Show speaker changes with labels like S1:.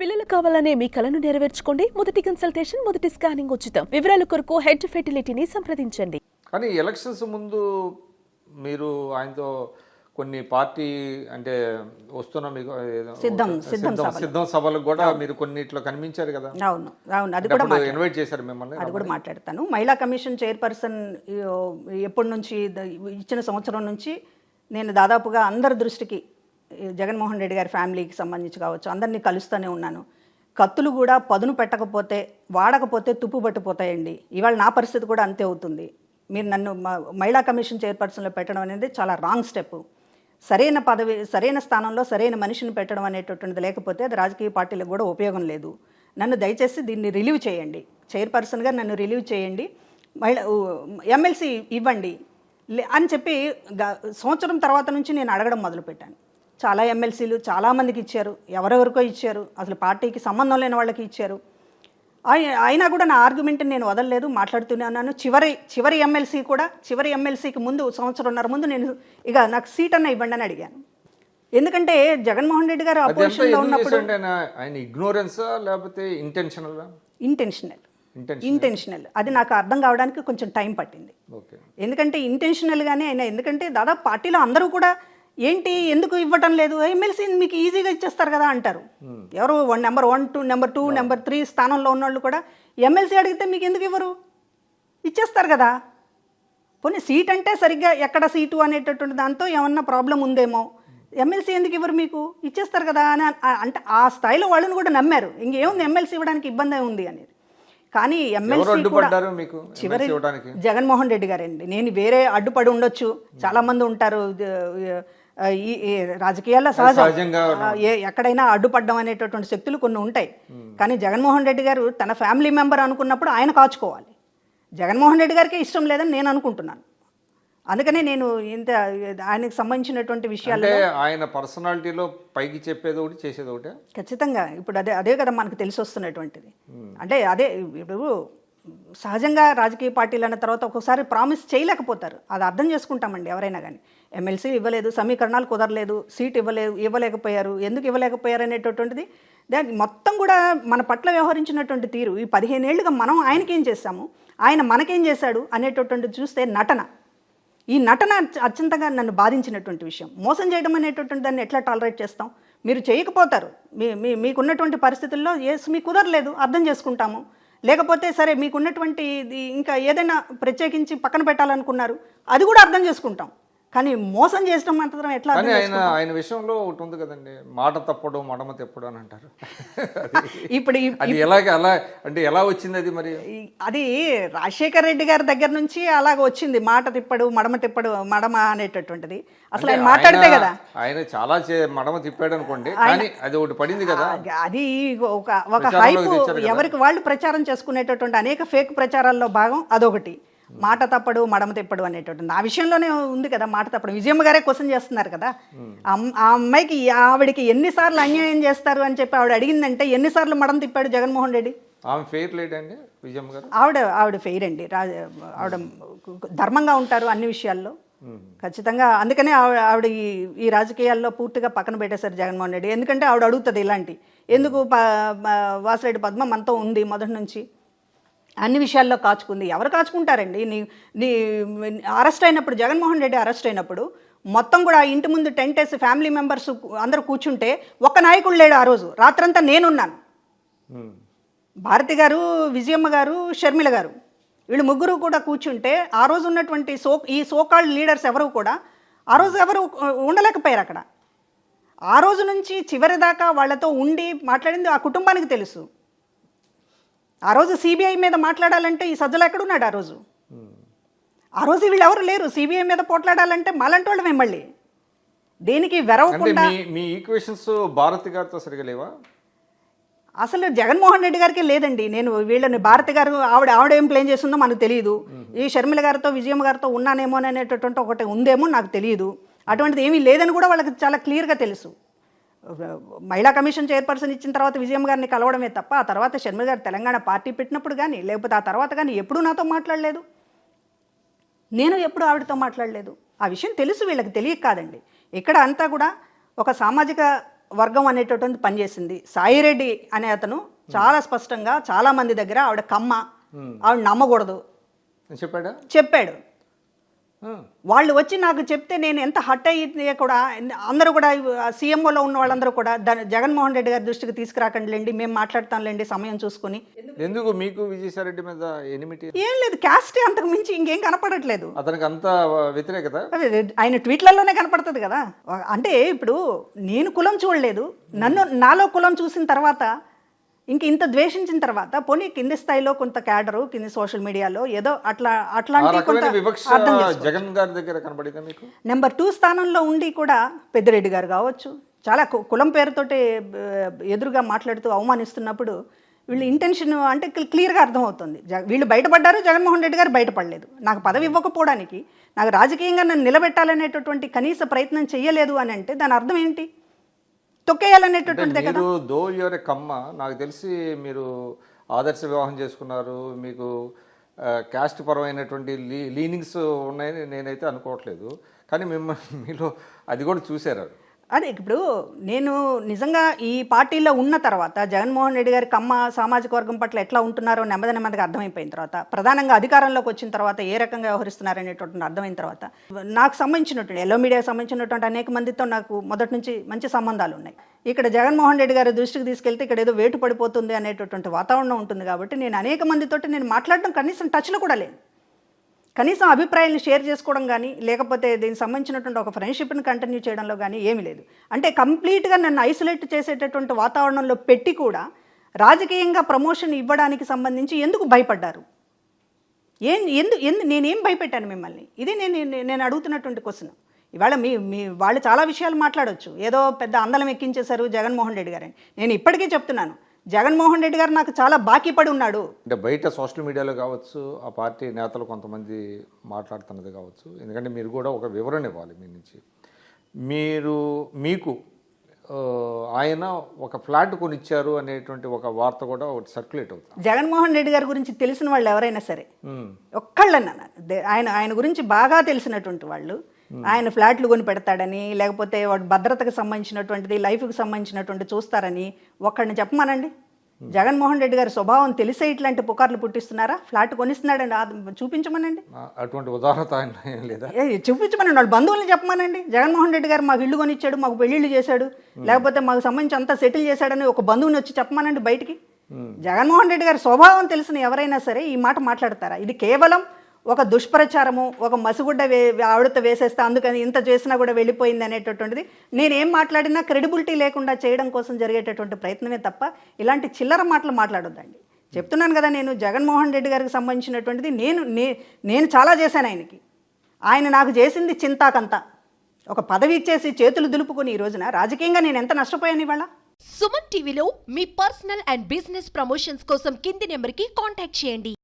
S1: పిల్లలు కావాలనే మీ కలను నెరవేర్చుకోండి. మొదటి కన్సల్టేషన్, మొదటి స్కానింగ్ ఉచితం. వివరాల కొరకు హెడ్ ఫెర్టిలిటీని సంప్రదించండి.
S2: కానీ ఎలక్షన్స్ ముందు మీరు ఆయనతో కొన్ని పార్టీ అంటే వస్తున్న మీకు సిద్ధం సభలకు కూడా మీరు కొన్నిట్లో కనిపించారు కదా.
S3: అవును అవును, అది కూడా
S2: ఇన్వైట్ చేశారు మిమ్మల్ని.
S3: అది కూడా మాట్లాడతాను. మహిళా కమిషన్ చైర్పర్సన్ ఎప్పటి నుంచి ఇచ్చిన సంవత్సరం నుంచి నేను దాదాపుగా అందరి దృష్టికి జగన్మోహన్ రెడ్డి గారి ఫ్యామిలీకి సంబంధించి కావచ్చు అందరినీ కలుస్తూనే ఉన్నాను. కత్తులు కూడా పదును పెట్టకపోతే వాడకపోతే తుప్పు పట్టిపోతాయండి. ఇవాళ నా పరిస్థితి కూడా అంతే అవుతుంది. మీరు నన్ను మహిళా కమిషన్ చైర్పర్సన్లో పెట్టడం అనేది చాలా రాంగ్ స్టెప్. సరైన పదవి, సరైన స్థానంలో సరైన మనిషిని పెట్టడం అనేటటువంటిది లేకపోతే అది రాజకీయ పార్టీలకు కూడా ఉపయోగం లేదు. నన్ను దయచేసి దీన్ని రిలీవ్ చేయండి, చైర్పర్సన్గా నన్ను రిలీవ్ చేయండి, ఎమ్మెల్సీ ఇవ్వండి అని చెప్పి సంవత్సరం తర్వాత నుంచి నేను అడగడం మొదలుపెట్టాను. చాలా ఎమ్మెల్సీలు చాలామందికి ఇచ్చారు, ఎవరెవరికో ఇచ్చారు, అసలు పార్టీకి సంబంధం లేని వాళ్ళకి ఇచ్చారు. అయినా కూడా నా ఆర్గ్యుమెంట్ని నేను వదలలేదు, మాట్లాడుతూనే ఉన్నాను. చివరి ఎమ్మెల్సీకి ముందు సంవత్సరంన్నర ముందు నేను ఇక నాకు సీట్ అన్న ఇవ్వండి అని అడిగాను. ఎందుకంటే జగన్మోహన్ రెడ్డి గారు అపోజిషన్లో ఉన్నప్పుడు ఇంటెన్షనల్ అది నాకు అర్థం కావడానికి కొంచెం టైం పట్టింది. ఎందుకంటే ఇంటెన్షనల్గానే అయినా, ఎందుకంటే దాదాపు పార్టీలో అందరూ కూడా ఏంటి ఎందుకు ఇవ్వటం లేదు, ఎమ్మెల్సీ మీకు ఈజీగా ఇచ్చేస్తారు కదా అంటారు. ఎవరు నెంబర్ 1, 2, నెంబర్ 2, నెంబర్ 3 స్థానంలో ఉన్నవాళ్ళు కూడా ఎమ్మెల్సీ అడిగితే మీకు ఎందుకు ఇవ్వరు, ఇచ్చేస్తారు కదా. పోనీ సీట్ అంటే సరిగ్గా ఎక్కడ సీటు అనేటటువంటి దాంతో ఏమన్నా ప్రాబ్లం ఉందేమో, ఎమ్మెల్సీ ఎందుకు ఇవ్వరు మీకు, ఇచ్చేస్తారు కదా అని అంటే ఆ స్థాయిలో వాళ్ళని కూడా నమ్మారు. ఇంకేముంది ఎమ్మెల్సీ ఇవ్వడానికి ఇబ్బంది ఉంది అనేది. కానీ ఎమ్మెల్సీ చివరి జగన్మోహన్ రెడ్డి గారండి. నేను వేరే అడ్డుపడి ఉండొచ్చు, చాలామంది ఉంటారు ఈ రాజకీయాల్లో సహజంగా ఎక్కడైనా అడ్డుపడ్డం అనేటటువంటి శక్తులు కొన్ని ఉంటాయి. కానీ జగన్మోహన్ రెడ్డి గారు తన ఫ్యామిలీ మెంబర్ అనుకున్నప్పుడు ఆయన కాచుకోవాలి. జగన్మోహన్ రెడ్డి గారికి ఇష్టం లేదని నేను అనుకుంటున్నాను. అందుకనే నేను ఇంత ఆయనకు సంబంధించినటువంటి విషయాల్లో
S2: ఆయన పర్సనాలిటీలో పైకి చెప్పేది ఒకటి చేసేది ఒకటి
S3: ఖచ్చితంగా ఇప్పుడు అదే కదా మనకు తెలిసి వస్తున్నటువంటిది. అంటే అదే ఇప్పుడు సహజంగా రాజకీయ పార్టీలు అన్న తర్వాత ఒక్కొక్కసారి ప్రామిస్ చేయలేకపోతారు, అది అర్థం చేసుకుంటామండి ఎవరైనా కానీ. ఎమ్మెల్సీ ఇవ్వలేదు, సమీకరణాలు కుదరలేదు, సీట్ ఇవ్వలేకపోయారు, ఎందుకు ఇవ్వలేకపోయారు అనేటటువంటిది దాన్ని మొత్తం కూడా మన పట్ల వ్యవహరించినటువంటి తీరు, ఈ 15 ఏళ్ళుగా మనం ఆయనకేం చేశాము, ఆయన మనకేం చేశాడు అనేటటువంటిది చూస్తే ఈ నటన అత్యంతంగా నన్ను బాధించినటువంటి విషయం. మోసం చేయడం అనేటటువంటి దాన్ని ఎట్లా టాలరేట్ చేస్తాం? మీరు చేయకపోతారు, మీకున్నటువంటి పరిస్థితుల్లో మీకు కుదరలేదు, అర్థం చేసుకుంటాము. లేకపోతే సరే మీకున్నటువంటి ఇంకా ఏదైనా ప్రత్యేకించి పక్కన పెట్టాలనుకున్నారు, అది కూడా అర్థం చేసుకుంటాం. కానీ మోసం చేసడం మాత్రం ఎట్లా?
S2: ఆయన విషయంలో ఒకటి ఉంది కదండి, మాట తప్పడు మడమ తెప్పడు అని అంటారు.
S3: ఇప్పుడు
S2: అంటే ఎలా వచ్చింది అది? మరి
S3: అది రాజశేఖర్ రెడ్డి గారి దగ్గర నుంచి అలాగ వచ్చింది, మాట తిప్పడు మడమ అనేటటువంటిది. అసలు ఆయన మాట్లాడితే కదా,
S2: ఆయన చాలా మడమ తిప్పాడు అనుకోండి, కానీ అది ఒకటి పడింది కదా.
S3: అది ఒక హైప్, ఎవరికి వాళ్ళు ప్రచారం చేసుకునేటటువంటి అనేక ఫేక్ ప్రచారాల్లో భాగం అదొకటి. మాట తప్పడు మడమ తిప్పడు అనేటటువంటి ఆ విషయంలోనే ఉంది కదా. మాట తప్పడు విజయమ్మ గారే క్వశ్చన్ చేస్తున్నారు కదా, ఆ అమ్మాయికి ఆవిడకి ఎన్నిసార్లు అన్యాయం చేస్తారు అని చెప్పి ఆవిడ అడిగిందంటే ఎన్నిసార్లు మడమ తిప్పాడు జగన్మోహన్ రెడ్డి? ఆవిడ ఫెయిర్ అండి. ఆవిడ ధర్మంగా ఉంటారు అన్ని విషయాల్లో ఖచ్చితంగా. అందుకనే ఆవిడ ఈ రాజకీయాల్లో పూర్తిగా పక్కన పెట్టేశారు జగన్మోహన్ రెడ్డి. ఎందుకంటే ఆవిడ అడుగుతుంది ఇలాంటి, ఎందుకు వాసిరెడ్డి పద్మ మనతో ఉంది మొదటి నుంచి, అన్ని విషయాల్లో కాచుకుంది. ఎవరు కాచుకుంటారండి? నీ అరెస్ట్ అయినప్పుడు, జగన్మోహన్ రెడ్డి అరెస్ట్ అయినప్పుడు మొత్తం కూడా ఇంటి ముందు టెంట్ వేసి ఫ్యామిలీ మెంబర్స్ అందరూ కూర్చుంటే ఒక్క నాయకుడు లేడు. ఆ రోజు రాత్రంతా నేనున్నాను. భారతి గారు, విజయమ్మ గారు, షర్మిల గారు, వీళ్ళు ముగ్గురు కూడా కూర్చుంటే ఆ రోజు ఉన్నటువంటి ఈ సోకాల్డ్ లీడర్స్ ఎవరు కూడా ఆ రోజు ఎవరు ఉండలేకపోయారు అక్కడ. ఆ రోజు నుంచి చివరి దాకా వాళ్ళతో ఉండి మాట్లాడింది ఆ కుటుంబానికి తెలుసు. ఆ రోజు సిబిఐ మీద మాట్లాడాలంటే ఈ సజ్జలు ఎక్కడున్నాడు? ఆ రోజు వీళ్ళు ఎవరు లేరు. సిబిఐ మీద పోట్లాడాలంటే మాలాంటి వాళ్ళమే. మళ్ళీ దేనికి వెరవకుండా
S2: మీ ఈక్వేషన్స్ భారతి గారితో సరిగా లేవా?
S3: అసలు జగన్మోహన్ రెడ్డి గారికి లేదండి. నేను వీళ్ళని భారతి గారు ఆవిడ ఏం ప్లేన్ చేస్తుందో మనకు తెలియదు. ఈ షర్మిల గారితో విజయమ్మ గారితో ఉన్నానేమో అనేటటువంటి ఒకటి ఉందేమో నాకు తెలియదు. అటువంటిది ఏమీ లేదని కూడా వాళ్ళకి చాలా క్లియర్గా తెలుసు. మహిళా కమిషన్ చైర్పర్సన్ ఇచ్చిన తర్వాత విజయమ్మ గారిని కలవడమే తప్ప ఆ తర్వాత షర్మిల గారు తెలంగాణ పార్టీ పెట్టినప్పుడు కానీ లేకపోతే ఆ తర్వాత కానీ ఎప్పుడూ నాతో మాట్లాడలేదు. నేను ఎప్పుడు ఆవిడతో మాట్లాడలేదు. ఆ విషయం తెలుసు, వీళ్ళకి తెలియక కాదండి. ఇక్కడ అంతా కూడా ఒక సామాజిక వర్గం అనేటటువంటి పనిచేసింది. సాయిరెడ్డి అనే అతను చాలా స్పష్టంగా చాలా మంది దగ్గర ఆవిడ కమ్మ, ఆవిడ నమ్మకూడదు చెప్పాడు. వాళ్ళు వచ్చి నాకు చెప్తే నేను ఎంత హట్ అయ్యి కూడా అందరూ కూడా సీఎంఓలో ఉన్న వాళ్ళందరూ కూడా జగన్మోహన్ రెడ్డి గారి దృష్టికి తీసుకురాకండి, మేము మాట్లాడతాంలేండి సమయం చూసుకుని.
S2: ఎందుకు మీకు విజయసాయిరెడ్డి మీద ఎనిమిటీ?
S3: ఏం లేదు, క్యాస్టే అంతకు మించి ఇంకేం కనపడట్లేదు.
S2: అతనికి అంత వ్యతిరేకత
S3: ఆయన ట్వీట్లలోనే కనపడుతుంది కదా. అంటే ఇప్పుడు నేను కులం చూడలేదు, నాలో కులం చూసిన తర్వాత ఇంత ద్వేషించిన తర్వాత పోనీ కింది స్థాయిలో కొంత క్యాడరు కింది సోషల్ మీడియాలో ఏదో అట్లాంటి
S2: జగన్ గారి దగ్గర కనబడిందా మీకు?
S3: నెంబర్ 2 స్థానంలో ఉండి కూడా పెద్దిరెడ్డి గారు కావచ్చు చాలా కులం పేరుతోటి ఎదురుగా మాట్లాడుతూ అవమానిస్తున్నప్పుడు వీళ్ళు ఇంటెన్షన్ అంటే క్లియర్గా అర్థమవుతుంది. వీళ్ళు బయటపడ్డారు, జగన్మోహన్ రెడ్డి గారు బయటపడలేదు. నాకు పదవి ఇవ్వకపోవడానికి, నాకు రాజకీయంగా నన్ను నిలబెట్టాలనేటటువంటి కనీస ప్రయత్నం చేయలేదు అని అంటే దాని అర్థం ఏంటి? తొక్కేయాలనేటటువంటిదే కదా.
S2: దో యువర్ కమ్మ, నాకు తెలిసి మీరు ఆదర్శ వివాహం చేసుకున్నారు, మీకు క్యాస్ట్ పరమైనటువంటి లీనింగ్స్ ఉన్నాయని నేనైతే అనుకోవట్లేదు. కానీ మీలో అది కూడా చూశారు.
S3: అదే ఇప్పుడు నేను నిజంగా ఈ పార్టీలో ఉన్న తర్వాత జగన్మోహన్ రెడ్డి గారి కమ్మ సామాజిక వర్గం పట్ల ఎట్లా ఉంటున్నారో నెమ్మదిగా అర్థమైపోయిన తర్వాత, ప్రధానంగా అధికారంలోకి వచ్చిన తర్వాత ఏ రకంగా వ్యవహరిస్తున్నారనేటువంటి అర్థమైన తర్వాత, నాకు సంబంధించినటువంటి ఎల్లో మీడియాకి సంబంధించినటువంటి అనేక మందితో నాకు మొదటి నుంచి మంచి సంబంధాలు ఉన్నాయి. ఇక్కడ జగన్మోహన్ రెడ్డి గారి దృష్టికి తీసుకెళ్తే ఇక్కడ ఏదో వేటు పడిపోతుంది అనేటటువంటి వాతావరణం ఉంటుంది. కాబట్టి నేను అనేక మందితోటి నేను మాట్లాడడం కనీసం టచ్లో కూడా లేదు. కనీసం అభిప్రాయాలను షేర్ చేసుకోవడం కానీ లేకపోతే దీనికి సంబంధించినటువంటి ఒక ఫ్రెండ్షిప్ని కంటిన్యూ చేయడంలో కానీ ఏమీ లేదు. అంటే కంప్లీట్గా నన్ను ఐసోలేట్ చేసేటటువంటి వాతావరణంలో పెట్టి కూడా రాజకీయంగా ప్రమోషన్ ఇవ్వడానికి సంబంధించి ఎందుకు భయపడ్డారు? నేనేం భయపెట్టాను మిమ్మల్ని? ఇది నేను అడుగుతున్నటువంటి క్వశ్చన్. ఇవాళ మీ వాళ్ళు చాలా విషయాలు మాట్లాడవచ్చు, ఏదో పెద్ద అందలం ఎక్కించేశారు జగన్మోహన్ రెడ్డి గారని. నేను ఇప్పటికీ చెప్తున్నాను, జగన్మోహన్ రెడ్డి గారు నాకు చాలా బాకీ పడి ఉన్నాడు.
S2: అంటే బయట సోషల్ మీడియాలో కావచ్చు, ఆ పార్టీ నేతలు కొంతమంది మాట్లాడుతున్నది కావచ్చు, ఎందుకంటే మీరు కూడా ఒక వివరణ ఇవ్వాలి మీ నుంచి. మీకు ఆయన ఒక ఫ్లాట్ కొనిచ్చారు అనేటువంటి ఒక వార్త కూడా ఒకటి సర్క్యులేట్ అవుతుంది.
S3: జగన్మోహన్ రెడ్డి గారి గురించి తెలిసిన వాళ్ళు ఎవరైనా సరే ఒక్కళ్ళన్నా ఆయన గురించి బాగా తెలిసినటువంటి వాళ్ళు ఆయన ఫ్లాట్లు కొని పెడతాడని, లేకపోతే వాడు భద్రతకు సంబంధించినటువంటిది లైఫ్కి సంబంధించినటువంటి చూస్తారని ఒక్కడిని చెప్పమానండి. జగన్మోహన్ రెడ్డి గారి స్వభావం తెలిసే ఇట్లాంటి పుకార్లు పుట్టిస్తున్నారా? ఫ్లాట్ కొనిస్తున్నాడండి, చూపించమనండి.
S2: అటువంటి ఉదాహరణ లేదా?
S3: చూపించమనండి. వాళ్ళు బంధువుల్ని చెప్పమనండి. జగన్మోహన్ రెడ్డి గారు మాకు ఇల్లు కొనిచ్చాడు, మాకు పెళ్లిళ్ళు చేశాడు, లేకపోతే మాకు సంబంధించి అంతా సెటిల్ చేశాడని ఒక బంధువుని వచ్చి చెప్పమనండి బయటికి. జగన్మోహన్ రెడ్డి గారి స్వభావం తెలిసిన ఎవరైనా సరే ఈ మాట మాట్లాడతారా? ఇది కేవలం ఒక దుష్ప్రచారము, ఒక మసిగుడ్డ ఆవిడతో వేసేస్తే అందుకని ఇంత చేసినా కూడా వెళ్ళిపోయింది అనేటటువంటిది నేనేం మాట్లాడినా క్రెడిబిలిటీ లేకుండా చేయడం కోసం జరిగేటటువంటి ప్రయత్నమే తప్ప ఇలాంటి చిల్లర మాటలు మాట్లాడొద్దండి. చెప్తున్నాను కదా, నేను జగన్మోహన్ రెడ్డి గారికి సంబంధించినటువంటిది నేను చాలా చేశాను ఆయనకి. ఆయన నాకు చేసింది చింతాకంతా. ఒక పదవి ఇచ్చేసి చేతులు దులుపుకొని ఈ రోజున రాజకీయంగా నేను ఎంత నష్టపోయాను ఇవాళ.
S4: సుమన్ టీవీలో మీ పర్సనల్ అండ్ బిజినెస్ ప్రమోషన్స్ కోసం కింది నెంబర్కి కాంటాక్ట్ చేయండి.